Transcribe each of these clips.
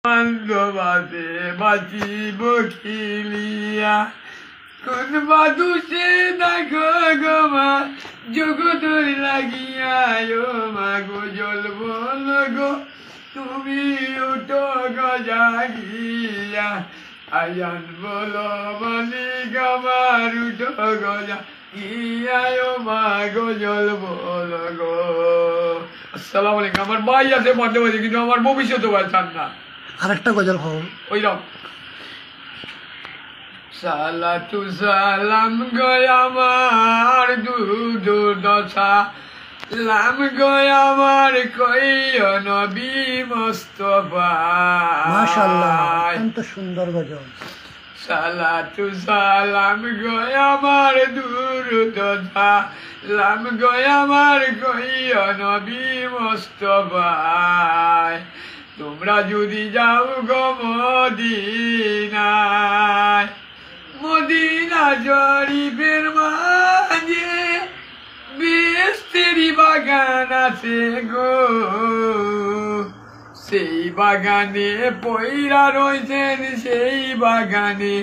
বান্ধবাসে বাঁচিব খিলিয়া কোন বাদুসে দেখো গো মা জগতর লাগিয়া ও মা গো জল বল গো তুমি উঠো গো জাগিয়া আয়ান বলো মালিক আমার উঠো গো জাগিয়া ও মা গো জল বল গো। আসসালামু আলাইকুম। আমার ভাই আছে মধ্যে মধ্যে, কিন্তু আমার ভবিষ্যৎ ভাই চান না। আরেকটা গজল হোক ওইরকম সালাতু সালাম গো আমার দুর্দশা লাম গো আমার কইও নবী মুস্তাফা। মাশাআল্লাহ, অত্যন্ত সুন্দর গজল। সালাতু সালাম গো আমার দুর্দশা লাম গো আমার কইও নবী মুস্তাফা। তোমরা যদি যাও গো মদিনায়, মদিনা শরীফের মাঝে বেস্তেরি বাগান আছে গো, সেই বাগানে পয়রা রয়েছেন, সেই বাগানে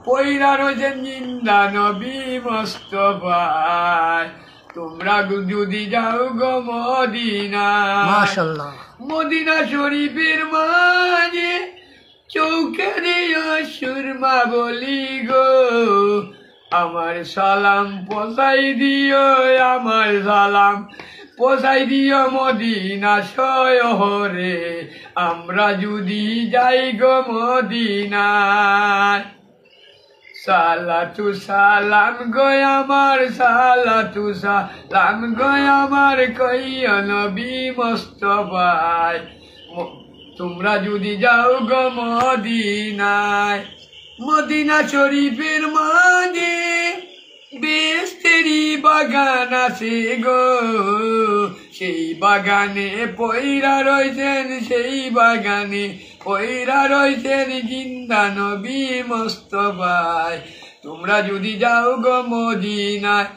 পয়রা রয়েছেন জিন্দা নবী মুস্তাফায়। তোমরা যদি যাও গো মদিনায়, মাশাআল্লাহ, মদিনা শরীফের মাঝে চৌকারে সুরমা বলি গো, আমার সালাম পোসাই দিও, আমার সালাম পোসাই দিও মদিনা শহরে। আমরা যদি যাই গো মদিনায়, সালাতু সালাম গো আমার সালাতু সালাম গো আমার কইও নবী মুস্তাফায়। তোমরা যদি যাও গো মদিনায়, মদিনা শরীফের মাঝে বেস্তেরি বাগান আছে গো, সেই বাগানে পয়রা রয়েছেন, সেই বাগানে পয়রা রয়েছেন জিন্দা নবী মুস্তাফায়। তোমরা যদি যাও গো মদিনায়,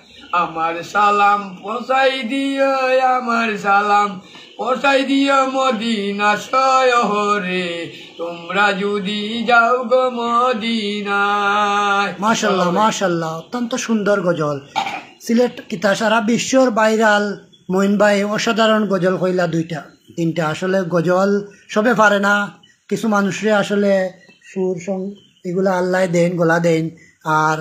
আমার সালাম পৌঁছাই দিও, আমার সালাম পৌঁছাই দিও মদিনা শহরে। তোমরা যদি যাও গো মদিনায়। মাশাআল্লাহ মাশাআল্লাহ, অত্যন্ত সুন্দর গজল। সিলেট কিতা সারা বিশ্বর ভাইরাল। মঈন ভাই অসাধারণ গজল কইলা, দুইটা তিনটা। আসলে গজল সবে পারে না, কিছু মানুষরে আসলে সুর সং এগুলা আল্লাহ দেন, গলা দেন। আর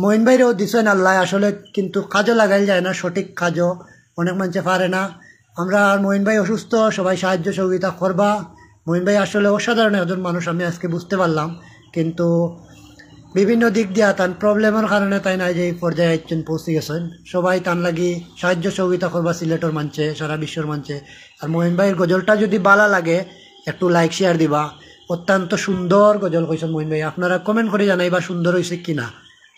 মঈন ভাইরেও দিছেন আল্লাহ আসলে, কিন্তু কাজও লাগাইল যায় না, সঠিক কাজও অনেক মানুষে পারে না। আমরা মঈন ভাই অসুস্থ, সবাই সাহায্য সহযোগিতা করবা। মঈন ভাই আসলে অসাধারণ একজন মানুষ, আমি আজকে বুঝতে পারলাম। কিন্তু বিভিন্ন দিক দিয়া তান প্রবলেমের কারণে তাই না যে এই পর্যায়ে একজন পৌঁছে গেছেন। সবাই তান লাগি সাহায্য সহযোগিতা করবা, সিলেটের মানছে, সারা বিশ্বর মানছে। আর মঈন ভাইয়ের গজলটা যদি ভালো লাগে একটু লাইক শেয়ার দিবা। অত্যন্ত সুন্দর গজল কইছেন মঈন ভাই। আপনারা কমেন্ট করে জানাইবা সুন্দর হয়েছে কিনা,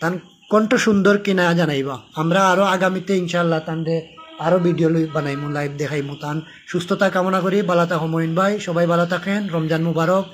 তান কণ্ঠ সুন্দর কিনা জানাইবা। আমরা আরও আগামীতে ইনশাল্লাহ তানরে আরও ভিডিও বানাইমু, লাইভ দেখাইমু। তান সুস্থতা কামনা করি। ভালো থাকো মঈন ভাই, সবাই ভালো থাকেন। রমজান মুবারক।